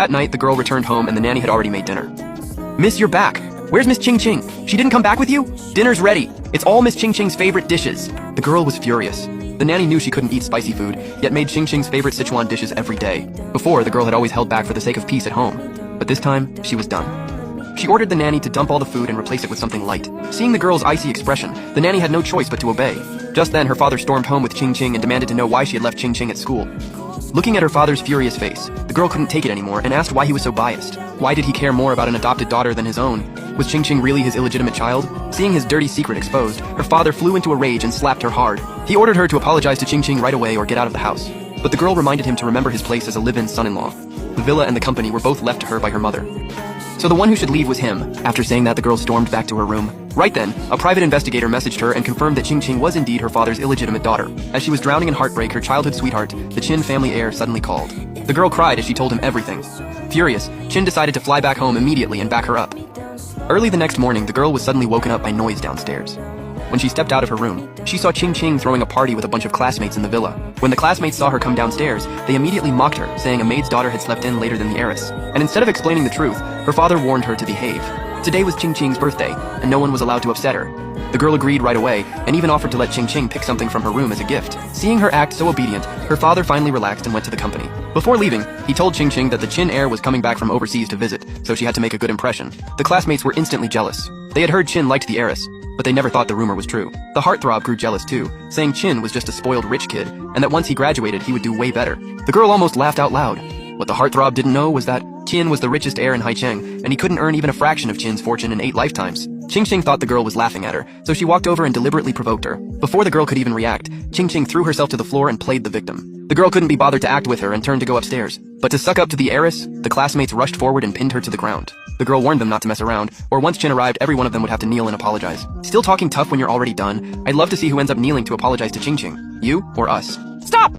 That night, the girl returned home and the nanny had already made dinner. "Miss, you're back. Where's Miss Ching Ching? She didn't come back with you? Dinner's ready. It's all Miss Ching Ching's favorite dishes." The girl was furious. The nanny knew she couldn't eat spicy food, yet made Ching Ching's favorite Sichuan dishes every day. Before, the girl had always held back for the sake of peace at home. But this time, she was done. She ordered the nanny to dump all the food and replace it with something light. Seeing the girl's icy expression, the nanny had no choice but to obey. Just then, her father stormed home with Ching Ching and demanded to know why she had left Ching Ching at school. Looking at her father's furious face, the girl couldn't take it anymore and asked why he was so biased. Why did he care more about an adopted daughter than his own? Was Ching Ching really his illegitimate child? Seeing his dirty secret exposed, her father flew into a rage and slapped her hard. He ordered her to apologize to Ching Ching right away or get out of the house. But the girl reminded him to remember his place as a live-in son-in-law. The villa and the company were both left to her by her mother. So the one who should leave was him. After saying that, the girl stormed back to her room. Right then, a private investigator messaged her and confirmed that Ching Ching was indeed her father's illegitimate daughter. As she was drowning in heartbreak, her childhood sweetheart, the Chin family heir, suddenly called. The girl cried as she told him everything. Furious, Chin decided to fly back home immediately and back her up. Early the next morning, the girl was suddenly woken up by noise downstairs. When she stepped out of her room, she saw Ching Ching throwing a party with a bunch of classmates in the villa. When the classmates saw her come downstairs, they immediately mocked her, saying a maid's daughter had slept in later than the heiress. And instead of explaining the truth, her father warned her to behave. Today was Ching Ching's birthday, and no one was allowed to upset her. The girl agreed right away, and even offered to let Ching Ching pick something from her room as a gift. Seeing her act so obedient, her father finally relaxed and went to the company. Before leaving, he told Ching Ching that the Chin heir was coming back from overseas to visit, so she had to make a good impression. The classmates were instantly jealous. They had heard Chin liked the heiress, but they never thought the rumor was true. The heartthrob grew jealous too, saying Chin was just a spoiled rich kid, and that once he graduated he would do way better. The girl almost laughed out loud. What the heartthrob didn't know was that Chin was the richest heir in Haicheng, and he couldn't earn even a fraction of Chin's fortune in 8 lifetimes. Ching Ching thought the girl was laughing at her, so she walked over and deliberately provoked her. Before the girl could even react, Ching Ching threw herself to the floor and played the victim. The girl couldn't be bothered to act with her and turned to go upstairs. But to suck up to the heiress, the classmates rushed forward and pinned her to the ground. The girl warned them not to mess around, or once Chin arrived, every one of them would have to kneel and apologize. Still talking tough when you're already done? I'd love to see who ends up kneeling to apologize to Ching Ching. You or us? Stop!